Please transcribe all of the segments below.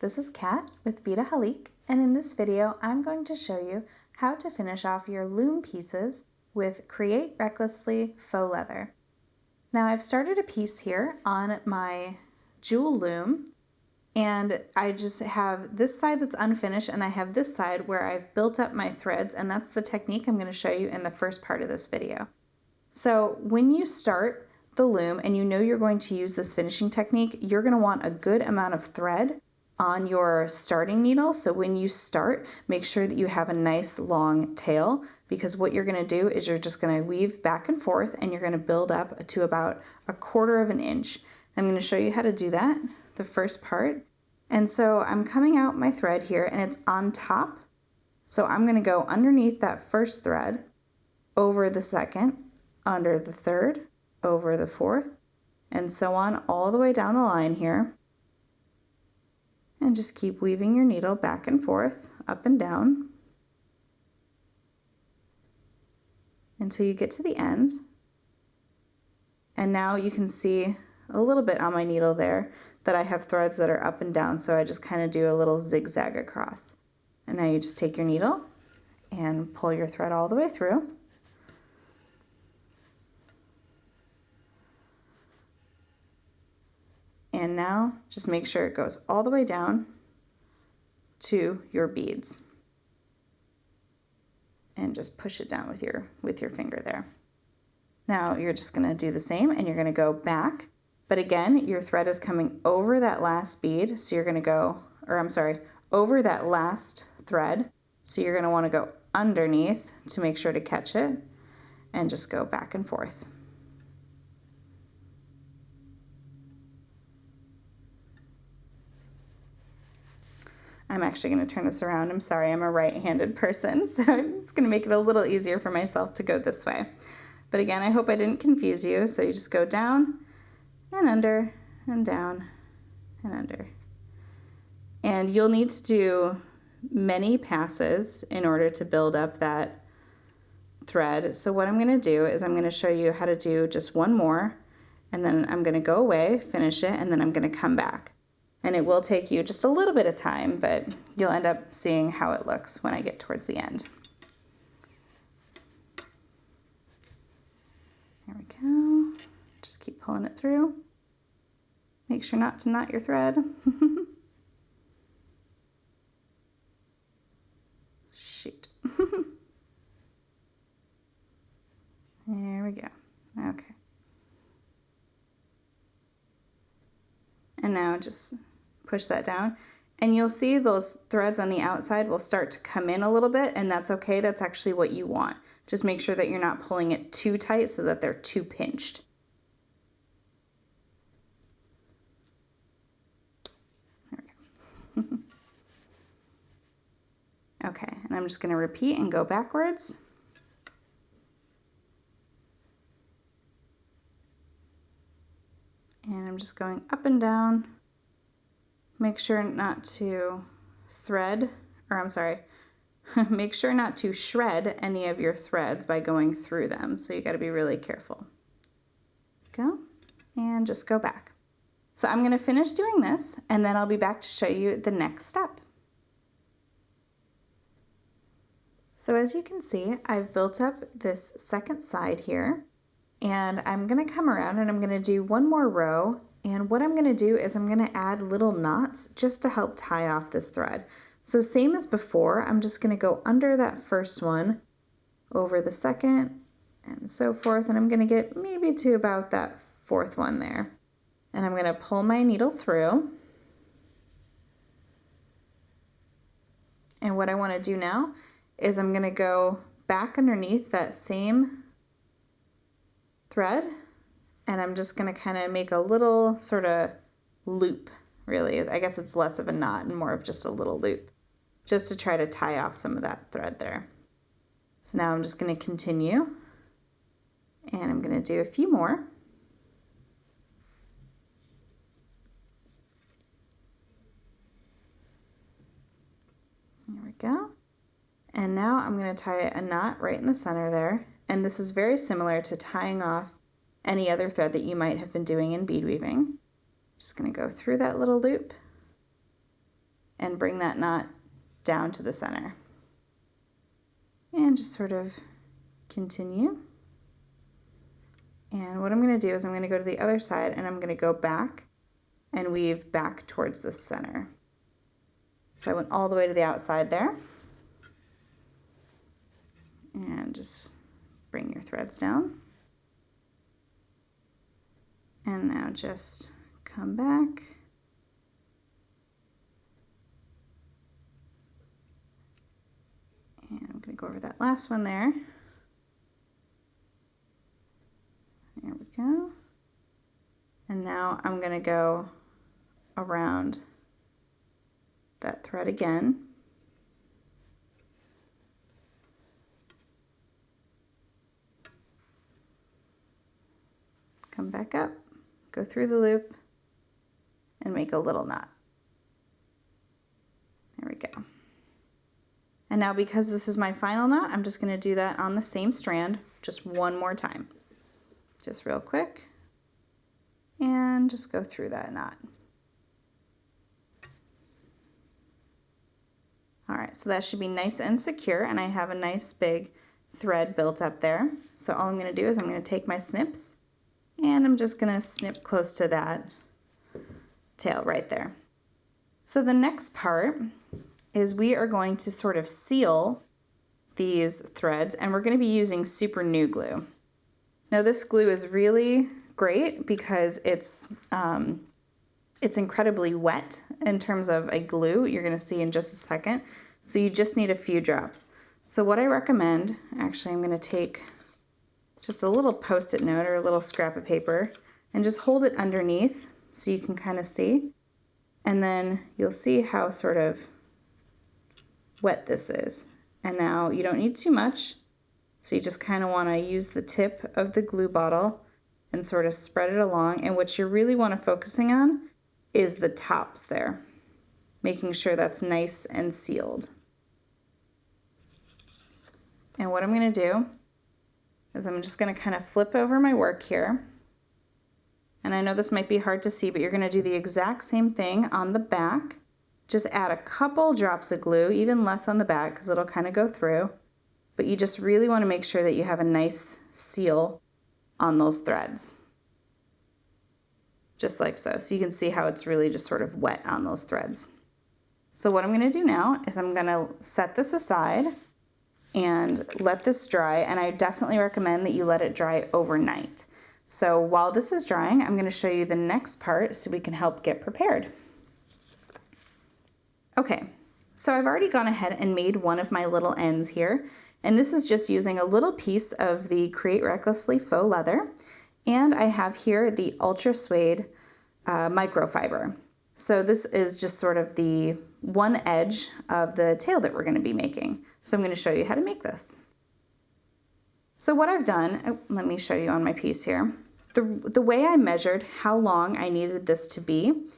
This is Kat with Beadaholique, and in this video I'm going to show you how to finish off your loom pieces with Create Recklessly Faux Leather. Now I've started a piece here on my jewel loom, and I just have this side that's unfinished and I have this side where I've built up my threads, and that's the technique I'm going to show you in the first part of this video. So when you start the loom and you know you're going to use this finishing technique, you're going to want a good amount of thread on your starting needle. So when you start, make sure that you have a nice long tail, because what you're going to do is you're just going to weave back and forth and you're going to build up to about 1/4 of an inch. I'm going to show you how to do that, the first part. And so I'm coming out my thread here and it's on top. So I'm going to go underneath that first thread, over the second, under the third, over the fourth, and so on all the way down the line here. And just keep weaving your needle back and forth, up and down, until you get to the end. And now you can see a little bit on my needle there that I have threads that are up and down, so I just kind of do a little zigzag across. And now you just take your needle and pull your thread all the way through. And now just make sure it goes all the way down to your beads. And just push it down with your finger there. Now you're just going to do the same and you're going to go back. But again, your thread is coming over that last bead. So you're going to go, over that last thread. So you're going to want to go underneath to make sure to catch it and just go back and forth. I'm actually going to turn this around. I'm sorry, I'm a right-handed person, so it's going to make it a little easier for myself to go this way. But again, I hope I didn't confuse you. So you just go down and under and down and under. And you'll need to do many passes in order to build up that thread. So what I'm going to do is I'm going to show you how to do just one more, and then I'm going to go away, finish it, and then I'm going to come back. And it will take you just a little bit of time, but you'll end up seeing how it looks when I get towards the end. There we go. Just keep pulling it through. Make sure not to knot your thread. Shoot. There we go. Okay. And now just push that down, and you'll see those threads on the outside will start to come in a little bit, and that's okay. That's actually what you want. Just make sure that you're not pulling it too tight so that they're too pinched. There we go. Okay, and I'm just going to repeat and go backwards. And I'm just going up and down. Make sure not to make sure not to shred any of your threads by going through them. So you got to be really careful. Go, and just go back. So I'm going to finish doing this, and then I'll be back to show you the next step. So as you can see, I've built up this second side here. And I'm going to come around and I'm going to do one more row, and what I'm going to do is I'm going to add little knots just to help tie off this thread. So same as before, I'm just going to go under that first one, over the second, and so forth, and I'm going to get maybe to about that fourth one there. And I'm going to pull my needle through. And what I want to do now is I'm going to go back underneath that same thread, and I'm just going to kind of make a little sort of loop, really. I guess it's less of a knot and more of just a little loop, just to try to tie off some of that thread there. So now I'm just going to continue, and I'm going to do a few more. There we go. And now I'm going to tie a knot right in the center there. And this is very similar to tying off any other thread that you might have been doing in bead weaving. Just going to go through that little loop and bring that knot down to the center. And just sort of continue. And what I'm going to do is I'm going to go to the other side and I'm going to go back and weave back towards the center. So I went all the way to the outside there. And just bring your threads down. And now just come back. And I'm going to go over that last one there. There we go. And now I'm going to go around that thread again. Come back up, go through the loop, and make a little knot. There we go. And now because this is my final knot, I'm just going to do that on the same strand just one more time. Just real quick. And just go through that knot. All right, so that should be nice and secure, and I have a nice big thread built up there. So all I'm going to do is I'm going to take my snips, and I'm just going to snip close to that tail right there. So the next part is we are going to sort of seal these threads, and we're going to be using super new glue. Now this glue is really great because it's incredibly wet in terms of a glue. You're going to see in just a second. So you just need a few drops. So what I recommend, actually I'm going to take just a little post-it note or a little scrap of paper and just hold it underneath so you can kind of see. And then you'll see how sort of wet this is. And now you don't need too much. So you just kind of want to use the tip of the glue bottle and sort of spread it along. And what you really want to focusing on is the tops there, making sure that's nice and sealed. And what I'm going to do is I'm just going to kind of flip over my work here. And I know this might be hard to see, but you're going to do the exact same thing on the back. Just add a couple drops of glue, even less on the back because it'll kind of go through. But you just really want to make sure that you have a nice seal on those threads. Just like so. So you can see how it's really just sort of wet on those threads. So what I'm going to do now is I'm going to set this aside and let this dry. And I definitely recommend that you let it dry overnight. So while this is drying, I'm going to show you the next part so we can help get prepared. Okay, so I've already gone ahead and made one of my little ends here. And this is just using a little piece of the Create Recklessly faux leather. And I have here the Ultra Suede microfiber. So this is just sort of the one edge of the tail that we're going to be making. So I'm going to show you how to make this. So what I've done, let me show you on my piece here. The way I measured how long I needed this to be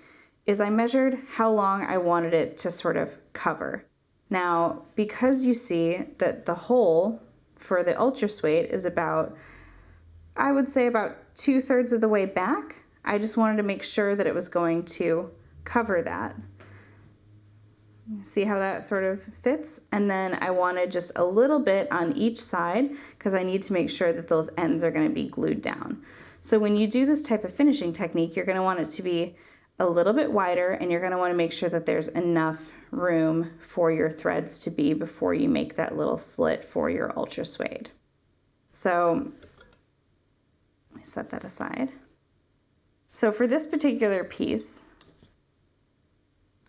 is I measured how long I wanted it to sort of cover. Now, because you see that the hole for the Ultra Suede is about, I would say about 2/3 of the way back, I just wanted to make sure that it was going to cover that. See how that sort of fits? And then I wanted just a little bit on each side because I need to make sure that those ends are going to be glued down. So when you do this type of finishing technique, you're going to want it to be a little bit wider, and you're going to want to make sure that there's enough room for your threads to be before you make that little slit for your Ultra Suede. So let me set that aside. So for this particular piece,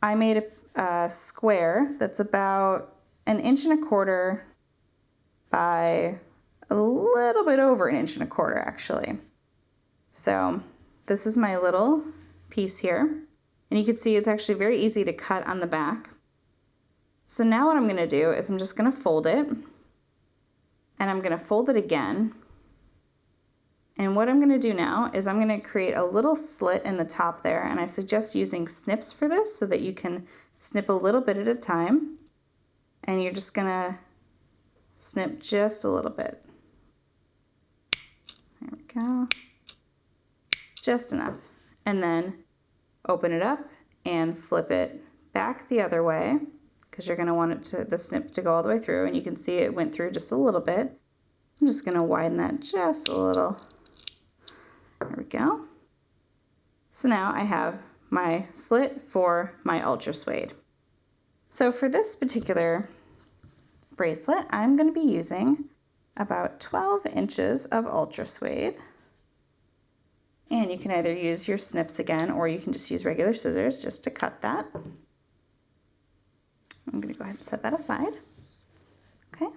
I made a square that's about 1.25 inches by a little bit over 1.25 inches actually. So this is my little piece here, and you can see it's actually very easy to cut on the back. So now what I'm going to do is I'm just going to fold it, and I'm going to fold it again. And what I'm going to do now is I'm going to create a little slit in the top there, and I suggest using snips for this so that you can snip a little bit at a time, and you're just going to snip just a little bit. There we go. Just enough. And then open it up and flip it back the other way because you're going to want the snip to go all the way through, and you can see it went through just a little bit. I'm just going to widen that just a little. There we go. So now I have my slit for my ultra suede. So for this particular bracelet, I'm going to be using about 12 inches of ultra suede. And you can either use your snips again, or you can just use regular scissors just to cut that. I'm going to go ahead and set that aside. Okay.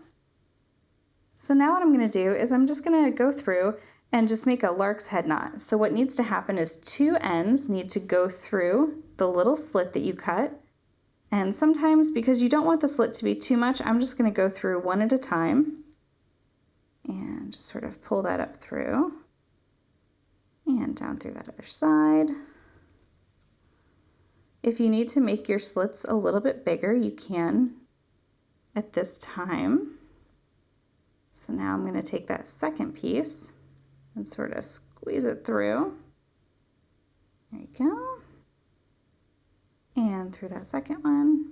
So now what I'm going to do is I'm just going to go through and just make a lark's head knot. So what needs to happen is two ends need to go through the little slit that you cut. And sometimes, because you don't want the slit to be too much, I'm just going to go through one at a time and just sort of pull that up through and down through that other side. If you need to make your slits a little bit bigger, you can at this time. So now I'm going to take that second piece and sort of squeeze it through. There you go. And through that second one.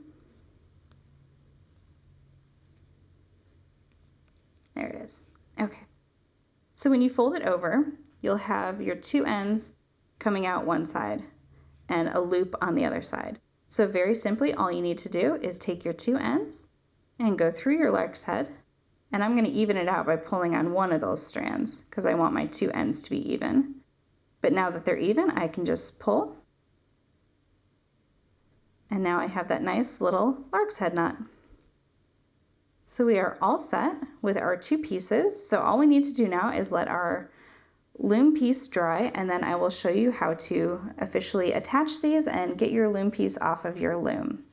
There it is. Okay. So when you fold it over, you'll have your two ends coming out one side and a loop on the other side. So very simply, all you need to do is take your two ends and go through your lark's head. And I'm going to even it out by pulling on one of those strands because I want my two ends to be even. But now that they're even, I can just pull. And now I have that nice little lark's head knot. So we are all set with our two pieces. So all we need to do now is let our loom piece dry, and then I will show you how to officially attach these and get your loom piece off of your loom.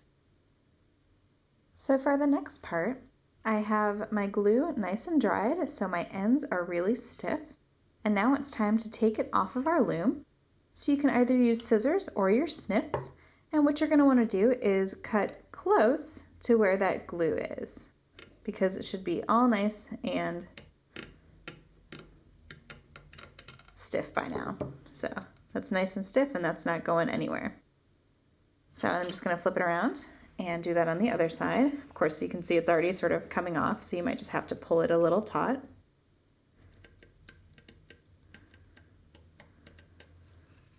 So for the next part, I have my glue nice and dried, so my ends are really stiff. And now it's time to take it off of our loom. So you can either use scissors or your snips. And what you're going to want to do is cut close to where that glue is, because it should be all nice and stiff by now. So that's nice and stiff, and that's not going anywhere. So I'm just going to flip it around and do that on the other side. Of course, you can see it's already sort of coming off, so you might just have to pull it a little taut.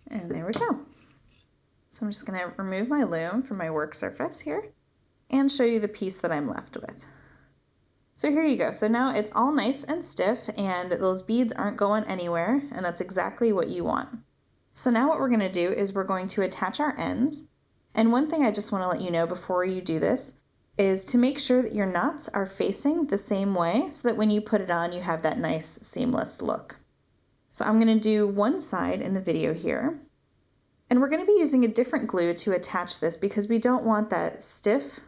And there we go. So I'm just going to remove my loom from my work surface here and show you the piece that I'm left with. So here you go. So now it's all nice and stiff, and those beads aren't going anywhere, and that's exactly what you want. So now what we're going to do is we're going to attach our ends. And one thing I just want to let you know before you do this is to make sure that your knots are facing the same way so that when you put it on, you have that nice seamless look. So I'm going to do one side in the video here. And we're going to be using a different glue to attach this because we don't want that stiff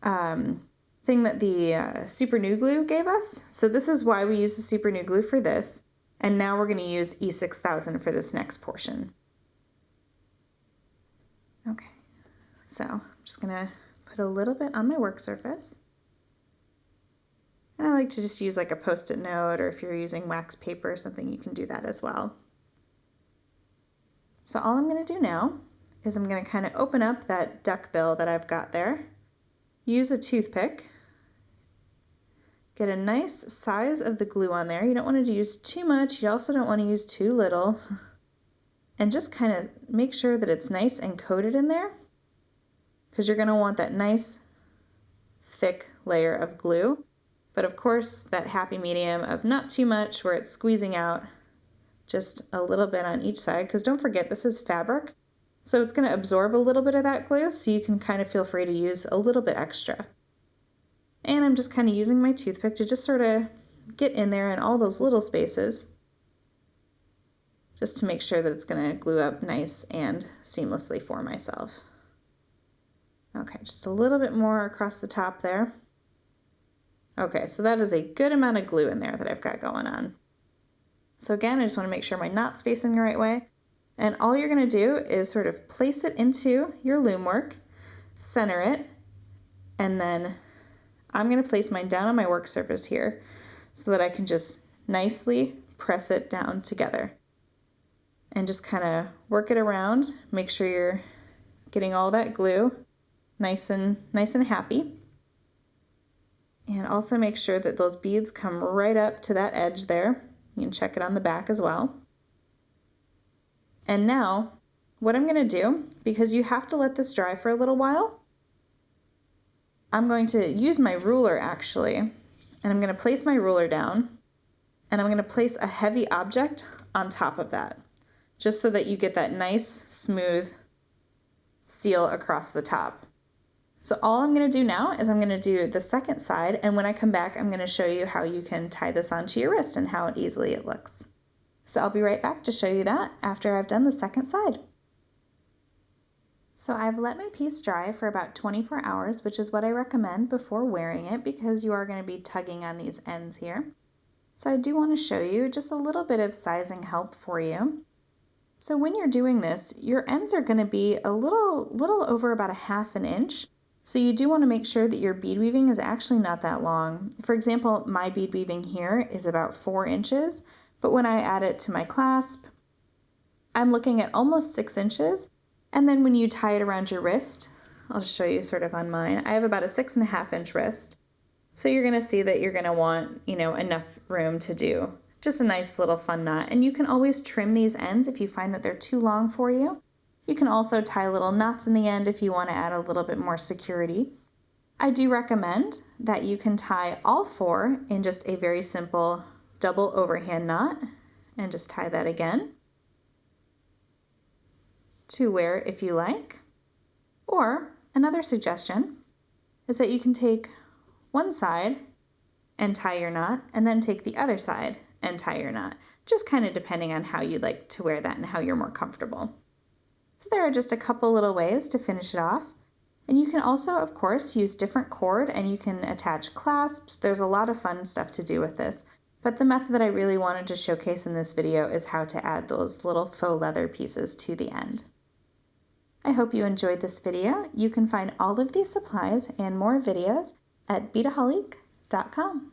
thing that the Super New Glue gave us. So this is why we use the Super New Glue for this. And now we're going to use E6000 for this next portion. Okay, so I'm just going to put a little bit on my work surface. And I like to just use like a Post-it note, or if you're using wax paper or something, you can do that as well. So all I'm going to do now is I'm going to kind of open up that duck bill that I've got there, use a toothpick, get a nice size of the glue on there. You don't want to use too much, you also don't want to use too little, and just kind of make sure that it's nice and coated in there, because you're going to want that nice thick layer of glue. But of course, that happy medium of not too much where it's squeezing out, just a little bit on each side, because don't forget this is fabric, so it's going to absorb a little bit of that glue, so you can kind of feel free to use a little bit extra. And I'm just kind of using my toothpick to just sort of get in there in all those little spaces, just to make sure that it's going to glue up nice and seamlessly for myself. Okay, just a little bit more across the top there. Okay, so that is a good amount of glue in there that I've got going on. So again, I just want to make sure my knot's facing the right way. And all you're going to do is sort of place it into your loom work, center it, and then I'm going to place mine down on my work surface here so that I can just nicely press it down together. And just kind of work it around, make sure you're getting all that glue nice and happy. And also make sure that those beads come right up to that edge there. You can check it on the back as well. And now, what I'm going to do, because you have to let this dry for a little while, I'm going to use my ruler actually, and I'm going to place my ruler down, and I'm going to place a heavy object on top of that, just so that you get that nice, smooth seal across the top. So all I'm going to do now is I'm going to do the second side, and when I come back, I'm going to show you how you can tie this onto your wrist and how easily it looks. So I'll be right back to show you that after I've done the second side. So I've let my piece dry for about 24 hours, which is what I recommend before wearing it because you are going to be tugging on these ends here. So I do want to show you just a little bit of sizing help for you. So when you're doing this, your ends are going to be a little over about a ½ inch. So you do want to make sure that your bead weaving is actually not that long. For example, my bead weaving here is about 4 inches, but when I add it to my clasp, I'm looking at almost 6 inches. And then when you tie it around your wrist, I'll just show you sort of on mine, I have about a 6½ inch wrist. So you're going to see that you're going to want, enough room to do just a nice little fun knot. And you can always trim these ends if you find that they're too long for you. You can also tie little knots in the end if you want to add a little bit more security. I do recommend that you can tie all 4 in just a very simple double overhand knot and just tie that again to wear if you like. Or another suggestion is that you can take one side and tie your knot and then take the other side and tie your knot, just kind of depending on how you'd like to wear that and how you're more comfortable. So there are just a couple little ways to finish it off. And you can also, of course, use different cord and you can attach clasps. There's a lot of fun stuff to do with this. But the method that I really wanted to showcase in this video is how to add those little faux leather pieces to the end. I hope you enjoyed this video. You can find all of these supplies and more videos at Beadaholique.com.